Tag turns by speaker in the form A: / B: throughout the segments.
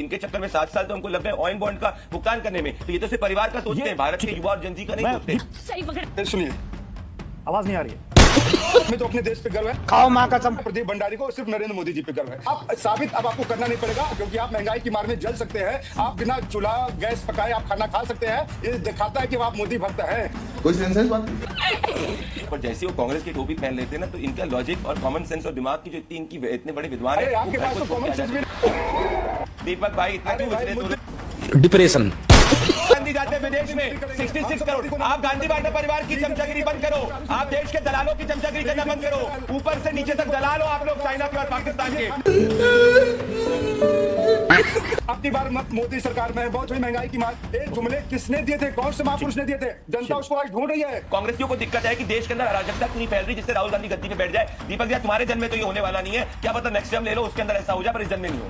A: इनके चक्कर में 7 साल तो हमको लग गए ऑयल बॉन्ड का भुगतान करने में। तो ये तो सिर्फ परिवार का सोचते हैं, भारत के युवा और जनजी का नहीं सोचते।
B: सही पकड़।
C: सुनिए,
B: आवाज नहीं आ रही है।
C: हमें तो अपने देश पे गर्व है।
D: खाओ माँ कसम।
C: प्रदीप भंडारी को सिर्फ नरेंद्र मोदी जी पे गर्व है। अब साबित अब आपको करना नहीं पड़ेगा, क्योंकि आप महंगाई की मार में जल सकते हैं। आप बिना चूल्हा गैस पकाए आप खाना खा सकते हैं। ये दिखाता है कि आप मोदी भक्त हैं।
E: कोई सेंस बात।
A: पर जैसे वो कांग्रेस की टोपी पहन लेते हैं ना, तो इनका लॉजिक और कॉमन सेंस और दिमाग की जो इतने बड़े विद्वान
C: अरे
A: है,
C: आपके पास तो कॉमन सेंस भी।
A: दीपक भाई इतना क्यों
C: भाई,
A: उछले?
D: डिप्रेशन।
A: गांधी जाते हैं विदेश में 66 करोड़। आप गांधी बाटा परिवार की चमचागिरी बंद करो। आप देश के दलालों की चमचागिरी करना बंद करो। ऊपर से नीचे तक दलाल हो आप लोग, चाइना के और पाकिस्तान के।
C: अपनी बार मोदी सरकार में बहुत हुई महंगाई की मार। ये जुमले किसने दिए थे? कौन से महापुरुष ने दिए थे? जनता उसको आज ढूंढ रही है।
A: कांग्रेसियों को दिक्कत है कि देश के अंदर अराजकता क्यों नहीं फैल रही, जिससे राहुल गांधी गद्दी पे बैठ जाए। दीपक जी तुम्हारे जन्म में तो ये होने वाला नहीं है, क्या पता नेक्स्ट टर्म ले लो उसके अंदर ऐसा हो जाए, पर इस जन्म में नहीं हो।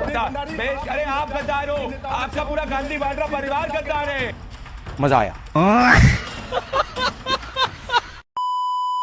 A: अरे आप गद्दार हो, आपका पूरा गांधी बाटा परिवार गद्दार है।
D: मजा आया।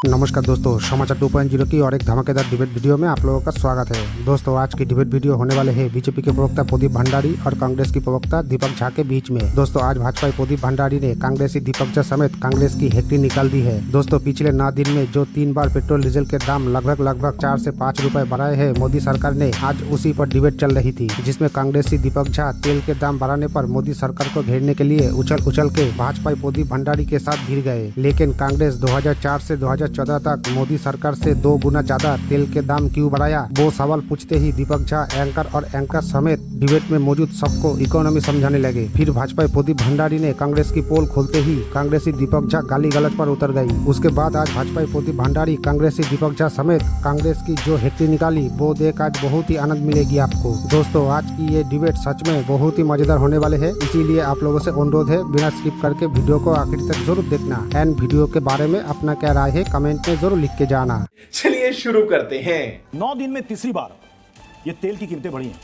F: नमस्कार दोस्तों, समाचार 2.0 की और एक धमाकेदार डिबेट वीडियो में आप लोगों का स्वागत है। दोस्तों आज की डिबेट वीडियो होने वाले हैं बीजेपी के प्रवक्ता प्रदीप भंडारी और कांग्रेस की प्रवक्ता दीपक झा के बीच में। दोस्तों आज भाजपा प्रदीप भंडारी ने कांग्रेसी दीपक झा समेत कांग्रेस की हेकड़ी निकाल दी है। दोस्तों पिछले 9 दिन में जो 3 बार पेट्रोल डीजल के दाम लगभग 4 से 5 रुपए बढ़ाए हैं मोदी सरकार ने, आज उसी पर डिबेट चल रही थी, जिसमें कांग्रेसी दीपक झा तेल के दाम बढ़ाने पर मोदी सरकार को घेरने के लिए उछल के भाजपा प्रदीप भंडारी के साथ भिड़ गए। लेकिन कांग्रेस 2004 से 2014 तक मोदी सरकार से 2 गुना ज्यादा तेल के दाम क्यों बढ़ाया, वो सवाल पूछते ही दीपक झा एंकर और एंकर समेत डिबेट में मौजूद सबको इकोनॉमी समझाने लगे। फिर भाजपा प्रदीप भंडारी ने कांग्रेस की पोल खोलते ही कांग्रेसी दीपक झा गाली गलौज पर उतर गई। उसके बाद आज भाजपा प्रदीप भंडारी कांग्रेसी दीपक झा समेत कांग्रेस की जो हेकड़ी निकाली वो देख आज बहुत ही आनंद मिलेगी आपको। दोस्तों आज की ये डिबेट सच में बहुत ही मजेदार होने वाले है, इसीलिए आप लोगों से अनुरोध है बिना स्किप करके वीडियो को आखिर तक जरूर देखना। एंड वीडियो के बारे में अपना क्या राय है कमेंट में जरूर लिख के जाना।
D: चलिए शुरू करते हैं।
B: 9 दिन में तीसरी बार ये तेल की कीमतें बढ़ी हैं,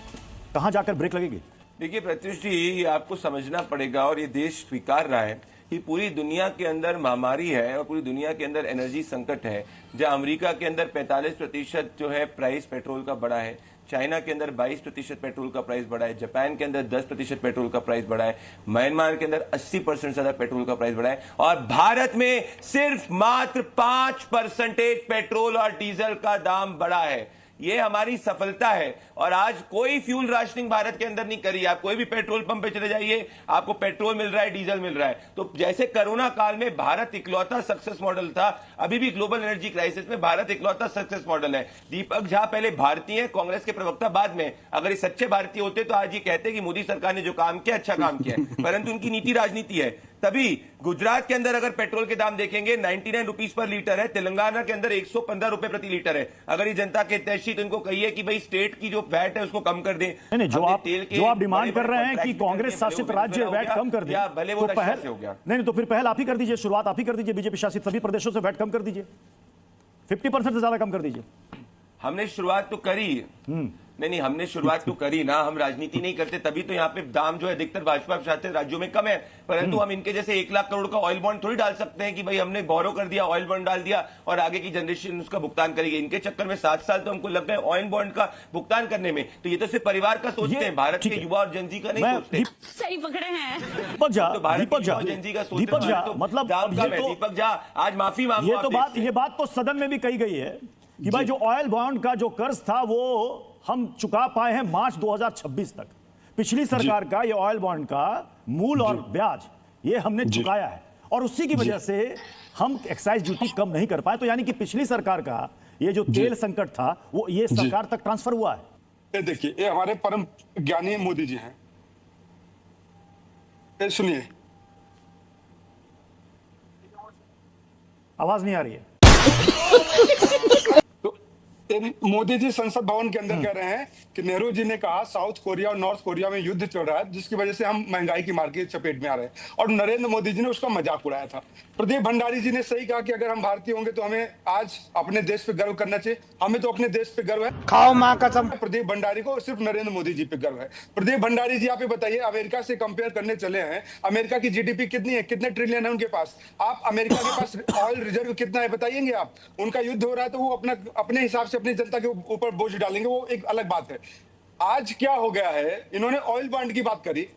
B: कहां जाकर ब्रेक लगेगी?
A: देखिए प्रत्युष जी, ये आपको समझना पड़ेगा और ये देश स्वीकार रहा है कि पूरी दुनिया के अंदर महामारी है और पूरी दुनिया के अंदर एनर्जी संकट है। जहां अमेरिका के अंदर 45% जो है प्राइस पेट्रोल का बढ़ा है, चाइना के अंदर 22% पेट्रोल का प्राइस बढ़ा है, जापान के अंदर 10% पेट्रोल का प्राइस बढ़ा है, म्यांमार के अंदर 80% ज्यादा पेट्रोल का प्राइस बढ़ा है, और भारत में सिर्फ मात्र 5% पेट्रोल और डीजल का दाम बढ़ा है। ये हमारी सफलता है। और आज कोई फ्यूल राशनिंग भारत के अंदर नहीं करी। आप कोई भी पेट्रोल पंप पे चले जाइए, आपको पेट्रोल मिल रहा है, डीजल मिल रहा है। तो जैसे कोरोना काल में भारत इकलौता सक्सेस मॉडल था, अभी भी ग्लोबल एनर्जी क्राइसिस में भारत इकलौता सक्सेस मॉडल है। दीपक झा पहले भारतीय है, कांग्रेस के प्रवक्ता बाद में। अगर ये सच्चे भारतीय होते तो आज ये कहते कि मोदी सरकार ने जो काम किया अच्छा काम किया है, परंतु उनकी नीति राजनीति है। तभी गुजरात के अंदर अगर पेट्रोल के दाम देखेंगे 99 रुपीज पर लीटर है, तेलंगाना के अंदर 115 रुपए प्रति लीटर है। अगर ये जनता के हितैषी तो इनको कहिए कि भाई स्टेट की जो वैट है उसको कम कर दें।
B: नहीं, जो आप डिमांड कर रहे हैं कि कांग्रेस शासित राज्य वैट कम कर दे,
A: भले वो पहल हो गया।
B: नहीं तो फिर पहल आप ही कर दीजिए, शुरुआत आप ही कर दीजिए। बीजेपी शासित सभी प्रदेशों से वैट कम कर दीजिए, 50% से ज्यादा कम कर दीजिए।
A: हमने शुरुआत तो करी, नहीं हमने शुरुआत तो करी ना, हम राजनीति नहीं करते, तभी तो यहाँ पे दाम जो है अधिकतर भाजपा शासित राज्यों में कम है। परंतु हम इनके जैसे 1 लाख करोड़ का ऑयल बॉन्ड थोड़ी डाल सकते हैं कि भाई हमने बोरो कर दिया, ऑयल बॉन्ड डाल दिया और आगे की जनरेशन उसका भुगतान करेगी। इनके चक्कर में 7 साल तो हमको लग गए ऑयल बॉन्ड का भुगतान करने में। तो ये तो सिर्फ परिवार का सोचते हैं, भारत के युवा और जनजी का नहीं सोचते।
B: सही पकड़े हैं दीपक झा,
A: जनजी का
B: दीपक झा मतलब
A: दीपक झा आज माफी मांगो।
B: ये बात तो सदन में भी कही गई है कि भाई जो ऑयल बॉन्ड का जो कर्ज था वो हम चुका पाए हैं मार्च 2026 तक। पिछली सरकार का ये ऑयल बॉन्ड का मूल और ब्याज ये हमने चुकाया है, और उसी की वजह से हम एक्साइज ड्यूटी कम नहीं कर पाए। तो यानी कि पिछली सरकार का ये जो तेल संकट था वो ये सरकार तक ट्रांसफर हुआ है।
C: देखिए ये हमारे परम ज्ञानी मोदी जी हैं। सुनिए,
B: आवाज नहीं आ रही है।
C: मोदी जी संसद भवन के अंदर कह रहे हैं कि नेहरू जी ने कहा साउथ कोरिया और नॉर्थ कोरिया में युद्ध चल रहा है, जिसकी वजह से हम महंगाई की मार की चपेट में आ रहे हैं, और नरेंद्र मोदी जी ने उसका मजाक उड़ाया था। प्रदीप भंडारी जी ने सही कहा कि अगर हम भारतीय होंगे तो हमें आज अपने देश पे गर्व करना चाहिए। हमें तो अपने देश पे गर्व है।
D: खाओ माँ कसम।
C: प्रदीप भंडारी को सिर्फ नरेंद्र मोदी जी पे गर्व है। प्रदीप भंडारी जी आप ये बताइए, अमेरिका से कंपेयर करने चले हैं, अमेरिका की जीडीपी कितनी है, कितने ट्रिलियन है उनके पास? आप अमेरिका के पास ऑयल रिजर्व कितना है बताइएंगे आप? उनका युद्ध हो रहा है तो वो अपने हिसाब से अपनी जनता के ऊपर बोझ डालेंगे, वो एक अलग बात है। आज क्या हो गया है, इन्होंने ऑयल बॉन्ड की बात करी।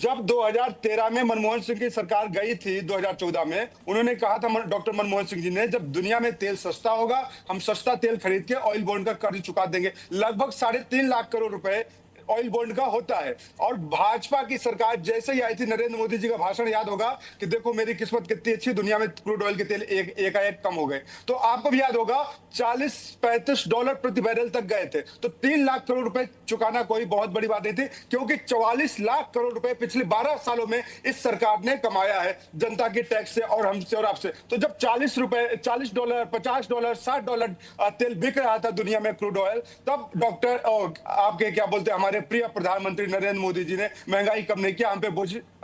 C: जब 2013 में मनमोहन सिंह की सरकार गई थी, 2014 में उन्होंने कहा था, डॉक्टर मनमोहन सिंह जी ने, जब दुनिया में तेल सस्ता होगा हम सस्ता तेल खरीद के ऑयल बॉन्ड का कर्ज चुका देंगे। लगभग 3.5 लाख करोड़ रुपए ऑयल बॉन्ड का होता है। और भाजपा की सरकार जैसे ही आई थी, नरेंद्र मोदी जी का भाषण याद होगा कि देखो मेरी किस्मत कितनी अच्छी, दुनिया में क्रूड ऑयल के तेल एकाएक कम हो गए। तो आपको भी याद होगा 40-35 डॉलर प्रति बैरल तक गए थे। तो 3 लाख करोड़ रुपए चुकाना कोई बहुत बड़ी बात नहीं थी, क्योंकि 44 लाख करोड़ रुपए पिछले 12 सालों में इस सरकार ने कमाया है जनता के टैक्स से और हमसे और आपसे। तो जब 40 डॉलर, 50 डॉलर, 60 डॉलर तेल बिक रहा था दुनिया में क्रूड ऑयल, तब डॉक्टर आपके क्या बोलते हैं, हमारे प्रिय प्रधानमंत्री नरेंद्र मोदी जी ने महंगाई कम नहीं किया, हम पे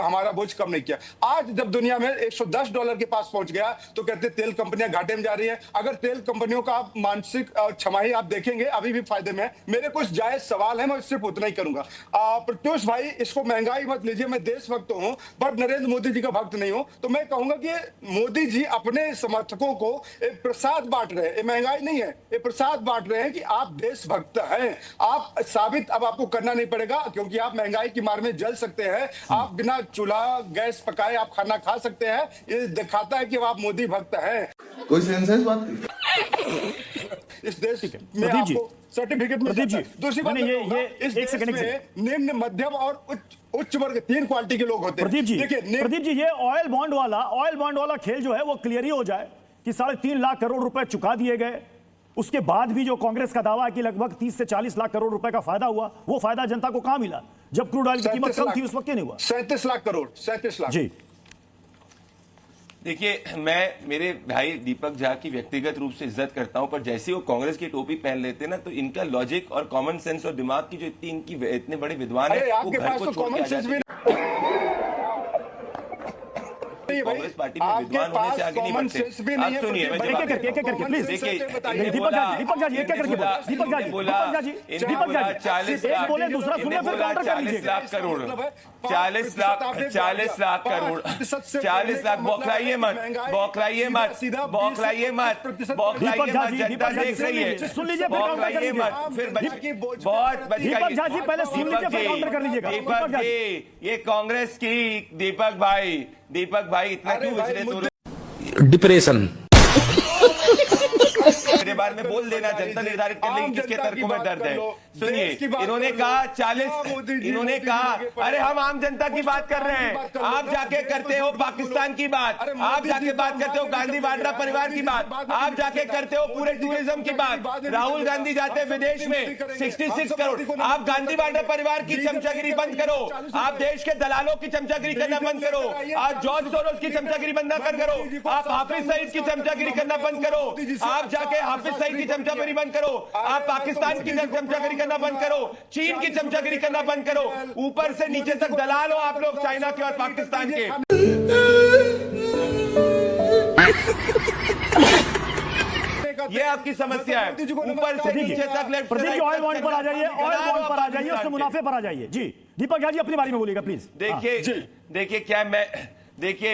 C: हमारा बोझ कम नहीं किया। आज जब दुनिया में 110 डॉलर के पास पहुंच गया तो कहते तेल कंपनियां घाटे में जा रही हैं। अगर तेल कंपनियों का आप मानसिक छमाही आप देखेंगे अभी भी फायदे में है। मेरे कुछ जायज सवाल है, मैं सिर्फ उतना ही करूंगा। प्रत्युष भाई, इसको महंगाई मत लीजिए, मैं देशभक्त हूं पर नरेंद्र मोदी जी का भक्त नहीं हूं। तो मैं कहूंगा कि मोदी जी अपने समर्थकों को एक प्रसाद बांट रहे हैं। ये महंगाई नहीं है, ये प्रसाद बांट रहे हैं कि आप देशभक्त हैं। आप साबित अब आपको करना नहीं पड़ेगा, क्योंकि आप महंगाई की मार में जल सकते हैं। आप बिना चूल्हा गैस पकाए आप खाना खा सकते हैं। ये दिखाता है कि आप मोदी भक्त हैं।
E: कोई सेंसेस बात
C: इस देश में आपको सर्टिफिकेट मिल जाता है। दूसरी बात
B: ये
C: इस देश में निम्न, मध्यम और उच्च वर्ग 3 क्वालिटी के लोग होते हैं।
B: प्रदीप जी, ये ऑयल बॉन्ड वाला खेल जो है वो क्लियर ही हो जाए कि 3.5 लाख करोड़ रुपए चुका दिए गए। उसके बाद भी जो कांग्रेस का दावा है कि लगभग 30 से 40 लाख करोड़ रुपए का फायदा हुआ, वो फायदा जनता को कहां मिला? जब क्रूड ऑयल की कीमत कम थी उस वक्त क्यों नहीं हुआ?
C: 37 लाख करोड़, 37 लाख।
B: जी
A: देखिए, मैं मेरे भाई दीपक झा की व्यक्तिगत रूप से इज्जत करता हूं, पर जैसे वो कांग्रेस की टोपी पहन लेते ना, तो इनका लॉजिक और कॉमन सेंस और दिमाग की जो इतने बड़े विद्वान है, वो घर को छोड़ के आ जाते हैं। कांग्रेस पार्टी में विद्वान होने से आगे नहीं बढ़ते। आप सुनिए, मैं जवाब देता हूं।
B: प्लीज दीपक झा जी एक करके बोला। दीपक झा जी
A: 40 लाख
B: बोले, दूसरा सुनिए फिर काउंटर कर लीजिए।
A: 40 लाख करोड़, 40 लाख करोड़, 40 लाख। बौखलाइए मत, बौखलाइए मत, बौखलाइए मत, बौखलाइए मत, जनता देख रही है।
B: सुन लीजिए,
A: बौखलाइए मत, फिर बहुत बच
B: दीपक झा जी पहले सुन लीजिए फिर काउंटर कर लीजिएगा।
A: दीपक जी, ये कांग्रेस की दीपक भाई इतना क्यों विचलित हो रहे?
D: डिप्रेशन
A: मेरे बारे में बोल देना, जनता निर्धारित कर लेगी किसके तर्कों में दर्द है। सुनिए, इन्होंने कहा 40, इन्होंने कहा अरे हम आम जनता की बात कर रहे हैं, आप जाके करते हो पाकिस्तान की बात, आप जाके बात करते हो गांधी वाड्रा परिवार की बात, आप जाके करते हो पूरे टूरिज्म की बात। राहुल गांधी जाते हैं विदेश में 66 करोड़। आप गांधी वाड्रा परिवार की चमचागिरी बंद करो, आप देश के दलालों की चमचागिरी करना बंद करो, आप जॉर्ज सोरोस की चमचागिरी बंद करो, आप हाफिज सईद की चमचागिरी करना बंद करो, आप जाके हाफिज सईद की चमचागिरी बंद करो, आप पाकिस्तान की चमचागिरी करना बंद करो, चीन की चमचागिरी करना बंद करो। ऊपर से नीचे तक दलाल हो आप लोग, चाइना के और पाकिस्तान के। ये आपकी समस्या है, ऊपर से नीचे तक left.
B: Pradeep ji oil bond पर आ जाइए, ऑयल बॉन्ड पर आ जाइए, उससे मुनाफे पर आ जाइए। जी दीपक झा जी अपनी बारी में बोलिएगा प्लीज।
A: देखिए क्या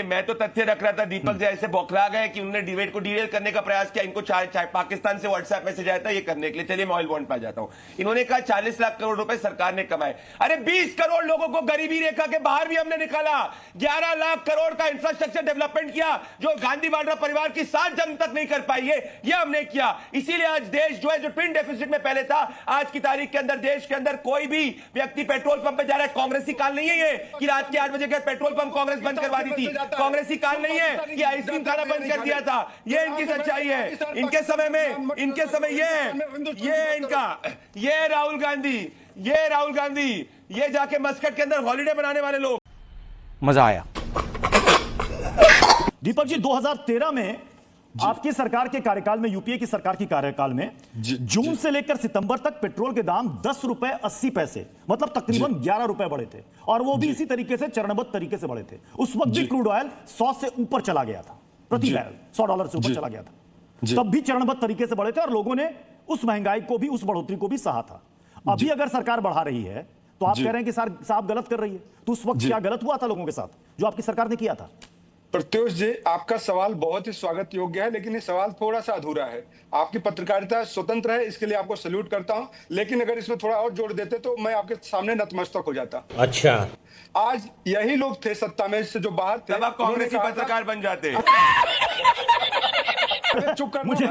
A: मैं तो तथ्य रख रहा था, दीपक जी ऐसे बौखला गए कि उन्होंने डिबेट को डीरेल करने का प्रयास किया। इनको पाकिस्तान से व्हाट्सएप मैसेज आया था ये करने के लिए। चलिए मैं ऑयल बॉन्ड पर जाता हूं। इन्होंने कहा 40 लाख करोड़ रुपए सरकार ने कमाए। अरे 20 करोड़ लोगों को गरीबी रेखा के बाहर भी हमने निकाला। 11 लाख करोड़ का इंफ्रास्ट्रक्चर डेवलपमेंट किया, जो गांधी वाड्रा परिवार की 7 जन्म तक नहीं कर पाई है, ये हमने किया। इसीलिए आज देश जो है, जो ट्विन डेफिसिट में पहले था, आज की तारीख के अंदर देश के अंदर कोई भी व्यक्ति पेट्रोल पंप पे जा रहा है। कांग्रेसी काल नहीं है ये कि रात के 8 बजे के पेट्रोल पंप कांग्रेस बंद करवा दी थी। कांग्रेसी काल नहीं है कि आइसक्रीम खाना बंद कर दिया था। ये इनकी सच्चाई है। इनके समय ये है, ये इनका, ये राहुल गांधी, ये जाके मस्कट के अंदर हॉलिडे बनाने वाले लोग।
D: मजा आया।
B: दीपक जी 2013 में आपकी सरकार के कार्यकाल में, यूपीए की सरकार की कार्यकाल में जून से लेकर सितंबर तक पेट्रोल के दाम 10 रुपए 80 पैसे, मतलब तकरीबन 11 रुपए बढ़े थे, और वो भी इसी तरीके से चरणबद्ध तरीके से बढ़े थे। उस वक्त भी क्रूड ऑयल 100 से ऊपर चला गया था, प्रति बैरल $100 से ऊपर चला गया था। तब भी चरणबद्ध तरीके से बढ़े थे और लोगों ने उस महंगाई को भी, उस बढ़ोतरी को भी सहा था। अभी अगर सरकार बढ़ा रही है तो आप कह रहे हैं कि साहब गलत कर रही है, तो उस वक्त क्या गलत हुआ था लोगों के साथ जो आपकी सरकार ने किया था?
C: प्रत्युष जी, आपका सवाल बहुत ही स्वागत योग्य है, लेकिन ये सवाल थोड़ा सा अधूरा है। आपकी पत्रकारिता स्वतंत्र है, इसके लिए आपको सल्यूट करता हूं, लेकिन अगर इसमें थोड़ा और जोड़ देते तो मैं आपके सामने नतमस्तक हो जाता।
D: अच्छा,
C: आज यही लोग थे सत्ता में से जो बाहर थे,
A: तब आप कांग्रेस की पत्रकार बन जाते।
C: चुप कर,
B: मुझे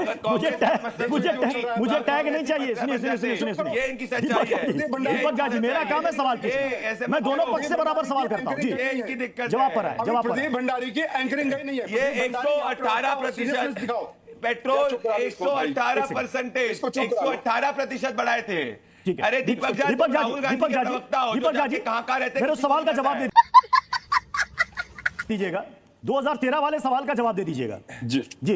B: टैग नहीं चाहिए। सुनिए
A: ये इनकी सच्चाई है।
B: दीपक गाजी, मेरा काम है सवाल पूछना, मैं दोनों पक्ष से बराबर सवाल करता हूँ। जी,
A: ये इनकी दिक्कत
B: जवाब पर
A: है।
B: आए, जवाब पर आए।
C: प्रदीप भंडारी की एंकरिंग गई नहीं है।
A: ये 118% पेट्रोल 118% 118% बढ़ाए थे।
B: ठीक है।
A: अरे दीपक जाजी, राहुल गांधी के प्रवक्ता हो,
B: दीपक जाजी
A: कहाँ रहते हैं?
B: मेरे सवाल का जवाब दे दीजिएगा। 2013 वाले सवाल का जवाब दे दीजिएगा।
C: जी
B: जी,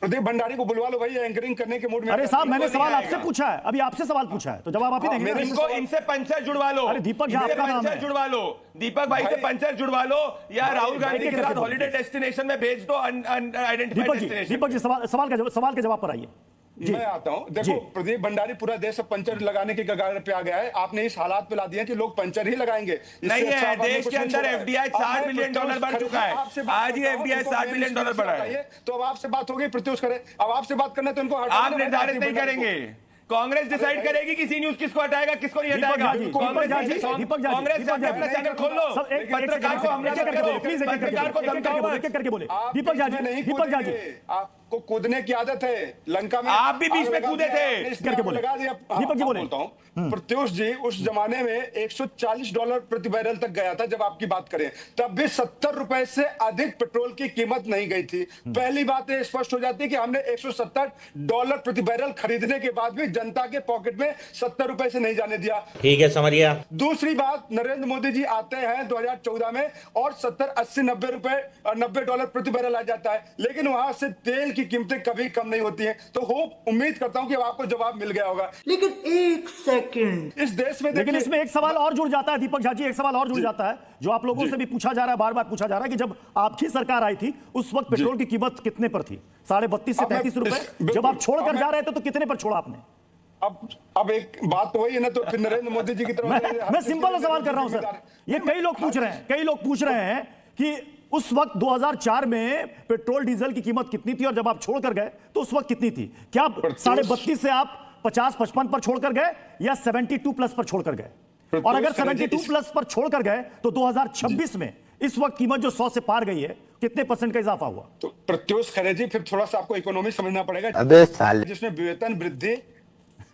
C: प्रदीप भंडारी को बुलवा लो भाई, एंकरिंग करने के मूड में।
B: अरे साहब, मैंने सवाल
A: आएगा।
B: आपसे पूछा है, अभी आपसे सवाल पूछा है तो जवाब आप ही देंगे।
C: मेरे
A: इनको इनसे पंचर जुड़वा लो।
B: अरे दीपक जी,
A: इनसे
B: आपका नाम
A: पंचर
B: है।
A: जुड़वा लो, दीपक भाई से पंचर जुड़वा लो, या राहुल गांधी
B: एक-एक
A: के साथ
B: करके
A: हॉलिडे डेस्टिनेशन में भेज दो, आइडेंटिफाइड डेस्टिनेशन।
B: दीपक जी, सवाल के जवाब पर आइए। जी,
C: मैं आता हूं। देखो, प्रदीप भंडारी पूरा देश अब पंचर लगाने के कगार पे आ गया है। आपने इस हालात पे ला दिया कि लोग पंचर ही लगाएंगे। इससे
A: नहीं
C: अच्छा
A: है,
C: आपने
A: देश
C: कुछ
A: के
C: नहीं
A: अंदर
C: छोड़ा है।
A: FDI
C: अब
A: $60
C: मैं
A: बिलियन
C: प्रत्युष
A: बढ़ चुका है।
C: आपसे बात
A: आज ही
C: करता हूं,
A: FDI
C: इनको
A: $60 बिलियन
C: मेरे
A: बढ़ा है।
C: बताइए, तो अब आपसे बात हो गई, प्रत्युष करे। अब आपसे बात करना तो इनको हटाना
A: आप
C: है,
A: निर्धारित
C: प्रदीप
A: नहीं
C: भंडारी को।
A: करेंगे, कांग्रेस डिसाइड करेगी किसी न्यूज किसको हटाएगा, किसको नहीं
B: दीपक
A: हटाएगा।
B: जाजी,
A: कांग्रेस
B: दीपक जाजी,
A: कांग्रेस से अपना चैनल खोल लो,
B: सब एक
A: पत्रकार को हमला मत करो, पत्रकार को धमकाओ मत।
B: एक करके बोले।
C: आप
B: दीपक
C: बीच में
B: जाजी,
C: नहीं
B: दीपक जाजी,
C: कूदेंगे। आपको कूदने की आदत है। लंका में
A: आप भी बीच
C: आग
A: में
C: लगा
A: कूदे
C: दिया,
A: थे।
C: आपने इस
B: करके
C: आग
B: बोले।
C: लगा दिया।
B: दीपक जी
C: हाँ,
B: बोले।
C: बोलता हूं, प्रत्युष जी, उस जमाने में $140 प्रति बैरल तक गया था। जब आपकी बात करें, तब भी ₹70 से अधिक पेट्रोल की कीमत नहीं गई थी। पहली बात ये स्पष्ट हो जाती है कि हमने $170 प्रति बैरल खरीदने के बाद भी जनता के पॉकेट में ₹70 से नहीं जाने दिया।
D: ठीक है, समझ गया।
C: दूसरी बात, नरेंद्र मोदी जी आते हैं 2014 में और 70, 80, $90 प्रति बैरल आ जाता है, लेकिन वहां से तेल की कीमतें कभी कम नहीं होती हैं। तो उम्मीद करता हूं कि अब आपको जवाब मिल गया होगा।
E: लेकिन एक सेकंड,
C: इस देश में
B: लेकिन
C: देखिए,
B: इसमें एक सवाल और जुड़ जाता है दीपक झाजी, एक सवाल और जुड़ जाता है जो आप लोगों से भी पूछा जा रहा है, बार बार पूछा जा रहा है कि जब आपकी सरकार आई थी उस वक्त पेट्रोल की कीमत कितने पर थी? 32.5 से
C: अब मैं
B: 33 रुपए।
C: बिल्कुल,
B: जब आप छोड़कर
C: अब मैं-
B: जा रहे थे तो कितने पर छोड़ा आपने?
C: अब एक बात तो वही है ना, तो फिर नरेंद्र मोदी जी की तरफ
B: मैं सिंपल सा सवाल कर रहा हूं सर। ये कई लोग पूछ रहे हैं कि उस वक्त 2004 में पेट्रोल डीजल की कीमत कितनी थी और जब आप छोड़कर गए तो उस वक्त कितनी थी? क्या 32.5 से आप 50-55 पर छोड़कर गए या 72 प्लस पर छोड़कर गए? और अगर 72 प्लस पर छोड़कर गए तो 2026 में इस वक्त कीमत जो 100 से पार गई है, कितने % का इजाफा हुआ?
C: तो प्रत्युष खरे जी, फिर थोड़ा सा आपको इकोनॉमी समझना पड़ेगा।
G: अबे साले,
C: जिसमें वेतन वृद्धि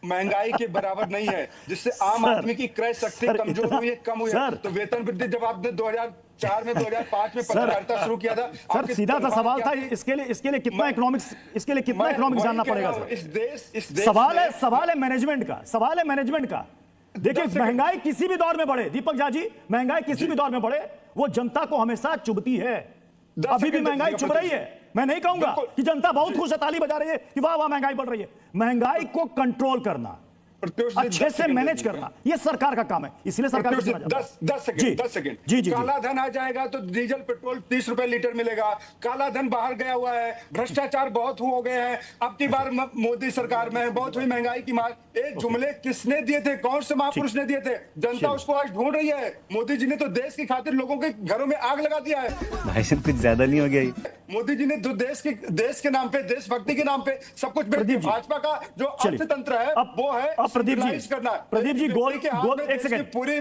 C: महंगाई के बराबर नहीं है, जिससे आम आदमी की क्रय शक्ति
B: सर,
C: कमजोर हुई है, कम हुई है।
B: सर,
C: तो वेतन वृद्धि जब आपने 2004 में 2005 में पत्रकारिता शुरू किया था,
B: सर
C: आपकी
B: सीधा सा
C: तनख्वाह
B: सवाल
C: क्या
B: था,
C: थी?
B: इसके लिए कितना
C: मैं-
B: इकोनॉमिक्स जानना
C: वही कह
B: पड़ेगा
C: रहा हूं,
B: सर?
C: इस देश
B: सवाल है मैनेजमेंट का। देखिए, महंगाई किसी भी दौर में बढ़े, दीपक जाजी, महंगाई किसी भी दौर में बढ़े, वो जनता को हमेशा चुभती है।
C: 10
B: अभी भी
C: सेकंड
B: महंगाई
C: दीजिएगा
B: चुभ रही है। मैं नहीं कहूंगा
C: बिल्कुल।
B: कि जनता बहुत खुश है, ताली बजा रही है कि वाह वाह महंगाई बढ़ रही है। महंगाई को कंट्रोल करना,
C: प्रत्युष जी,
B: अच्छे
C: 10
B: से
C: सेकंड
B: मैनेज
C: दीजिएगा।
B: करना, ये सरकार का काम है। इसलिए सरकार को चुना जाता है।
C: 10 सेकंड
B: जी, जी,
C: काला धन आ जाएगा तो डीजल पेट्रोल 30 रुपए लीटर मिलेगा। काला धन बाहर गया हुआ है, भ्रष्टाचार बहुत हो गए हैं। अब की बार मोदी सरकार में बहुत हुई महंगाई की मार। एक जुमले किसने दिए थे? कौन से महापुरुष ने दिए थे? जनता उसको आज ढूंढ रही है। मोदी जी ने तो देश की खातिर लोगों के घरों में आग लगा दिया है।
G: भाई साहब कुछ ज्यादा नहीं हो गया ये?
C: मोदी जी ने तो देश के नाम पे, देशभक्ति के नाम पे सब कुछ बेच
B: प्रदीप
C: दिया।
B: जी,
C: भाजपा का जो
B: चलिए।
C: अर्थतंत्र है वो है
B: अब प्रदीप जी,
C: centralize करना।
B: प्रदीप जी, गोल
C: के हाथ
B: गोल
C: में
B: एक
C: देश की
B: सेकंड,
C: पूरी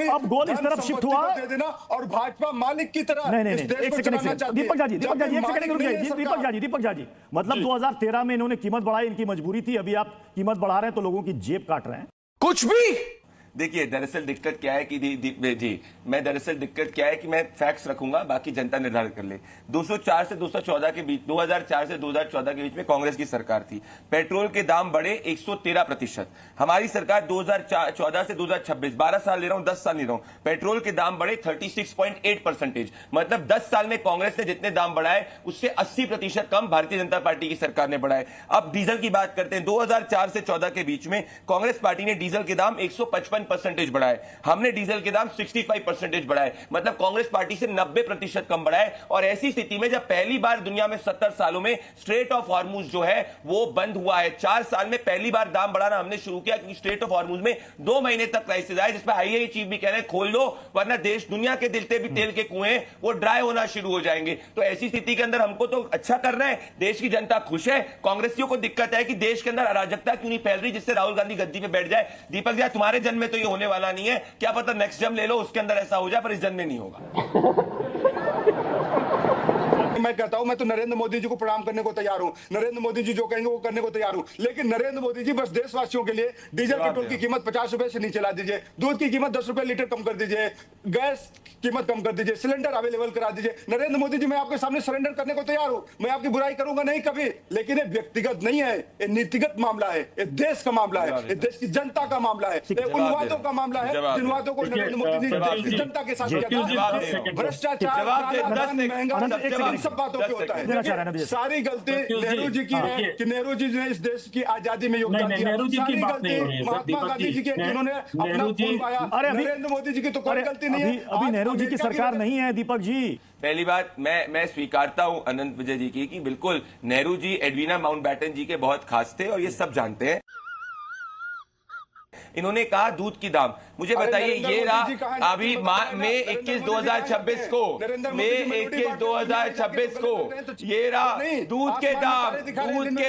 B: अब गोल इस
C: धन
B: तरफ शिफ्ट
C: संपत्ति
B: हुआ।
C: को दे देना और भाजपा मालिक की तरह
B: नहीं
C: इस देश
B: एक
C: को
B: सेकंड,
C: चलाना चाहती है।
B: दीपक जाजी, एक
C: जबकि
B: सेकंड
C: मालिक
B: रुक
C: नहीं है
B: जाइए।
C: सरकार।
B: दीपक जाजी, मतलब 2013 में इन्होंने कीमत बढ़ाई, इनकी मजबूरी थी। अभी आप कीमत बढ़ा रहे हैं तो लोगों की जेब काट रहे हैं।
A: कुछ भी देखिए, दरअसल दिक्कत क्या है कि दिक्कत क्या है कि मैं फैक्ट्स रखूंगा, बाकी जनता निर्धारित कर ले। 204 से 214 के बीच, 2004 से 2014 के बीच में कांग्रेस की सरकार थी। पेट्रोल के दाम बढ़े 113%। हमारी सरकार 2014 से 2026, 12 साल ले रहा हूं, 10 साल ले रहा हूं, पेट्रोल के दाम बढ़े 36.8%। मतलब 10 साल में कांग्रेस ने जितने दाम बढ़ाए उससे 80% कम भारतीय जनता पार्टी की सरकार ने बढ़ाए। अब डीजल की बात करते हैं। 2004 से 14 के बीच में कांग्रेस पार्टी ने डीजल के दाम 155 51% बढ़ाए, हमने डीजल के दाम 65% बढ़ाए, मतलब कांग्रेस पार्टी से 90% कम बढ़ाए। और ऐसी स्थिति में जब पहली बार दुनिया में 70 सालों में स्ट्रेट ऑफ हॉर्मुज जो है वो बंद हुआ है, 4 साल में पहली बार दाम बढ़ाना हमने शुरू किया, क्योंकि स्ट्रेट ऑफ हॉर्मुज में 2 महीने तक क्राइसिस आया, जिसमें आईआईए चीफ भी कह रहे हैं खोल दो, वरना देश दुनिया के दिलते भी तेल के कुएं वो ड्राई होना शुरू हो जाएंगे। तो ऐसी स्थिति के अंदर हमको तो अच्छा करना है, देश की जनता खुश है, कांग्रेसियों को दिक्कत है कि देश के अंदर अराजकता क्यों नहीं फैल रही जिससे राहुल गांधी गद्दी पे बैठ जाए। दीपक जी, तुम्हारे जन्म में तो ये होने वाला नहीं है, क्या पता नेक्स्ट जन्म ले लो उसके अंदर ऐसा हो जाए, पर इस जन्म में नहीं होगा।
C: मैं कहता हूं मैं तो नरेंद्र मोदी जी को प्रणाम करने को तैयार हूं, नरेंद्र मोदी जी जो कहेंगे वो करने को तैयार हूं, लेकिन नरेंद्र मोदी जी बस देशवासियों के लिए डीजल पेट्रोल की कीमत 50 रुपए से नीचे ला दीजिए, दूध की कीमत 10 रुपए लीटर कम कर दीजिए, गैस कीमत कम कर दीजिए, सिलेंडर अवेलेबल करा दीजिए। नरेंद्र मोदी जी, मैं आपके सामने सरेंडर करने को तैयार हूं, मैं आपकी बुराई करूंगा नहीं कभी, लेकिन ये व्यक्तिगत नहीं है, ये नीतिगत मामला है, ये देश का मामला है, ये देश की जनता का मामला है, ये उन वादों का मामला है जिन वादों को नरेंद्र मोदी जी जनता के साथ किया था। भ्रष्टाचार, महंगाई, इन सब बातों पे होता है। सारी गलती नेहरू जी की है कि नेहरू जी ने इस देश की आजादी में योगदान दिया। सारी गलती महात्मा गांधी जी की है, जिन्होंने अपना खून बहाया। नरेंद्र मोदी जी की तो कोई गलती नहीं है।
B: अभी नेहरू जी की सरकार नहीं है दीपक जी।
A: पहली बात मैं स्वीकारता हूं अनंत विजय जी की कि बिल्कुल नेहरू जी एडवीना माउंटबैटन जी के बहुत खास थे और ये सब जानते हैं। इन्होंने कहा दूध की दाम, मुझे बताइए ये रहा अभी मई 21 2026 को, मई 21 2026 को ये रहा दूध के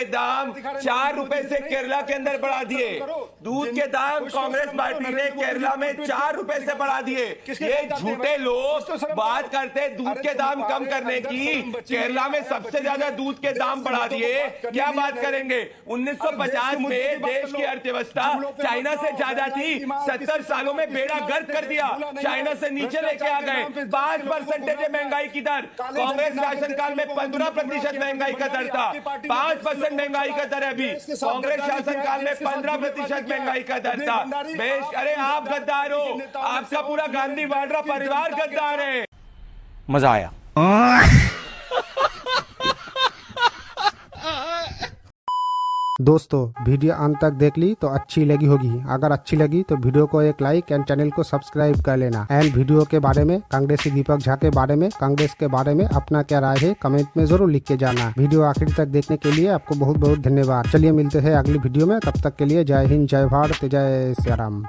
A: दाम 4 रुपए से केरला के अंदर बढ़ा दिए। दूध के दाम कांग्रेस पार्टी ने केरला में 4 रुपए से बढ़ा दिए। ये झूठे लोग बात करते हैं दूध के दाम कम करने की, केरला में सबसे ज्यादा दूध के दाम बढ़ा दिए, क्या बात करेंगे। 1950 में देश की अर्थव्यवस्था चाइना से ज्यादा थी, 70 सालों में बेड़ा गर्क कर दिया, चाइना से नीचे लेके आ गए। 5% है महंगाई की दर, कांग्रेस शासनकाल में 15% महंगाई का दर था, 5% महंगाई का दर है अभी, कांग्रेस शासनकाल में 15% महंगाई का दर था। अरे आप गद्दार हो, आपका पूरा गांधी वाड्रा परिवार गद्दार है।
D: मजा आया।
F: दोस्तों वीडियो अंत तक देख ली तो अच्छी लगी होगी, अगर अच्छी लगी तो वीडियो को एक लाइक एंड चैनल को सब्सक्राइब कर लेना। एंड वीडियो के बारे में, कांग्रेसी दीपक झा के बारे में, कांग्रेस के बारे में अपना क्या राय है कमेंट में जरूर लिख के जाना। वीडियो आखिर तक देखने के लिए आपको बहुत बहुत धन्यवाद। चलिए मिलते हैं अगली वीडियो में, तब तक के लिए जय हिंद, जय भारत, जय सिया राम।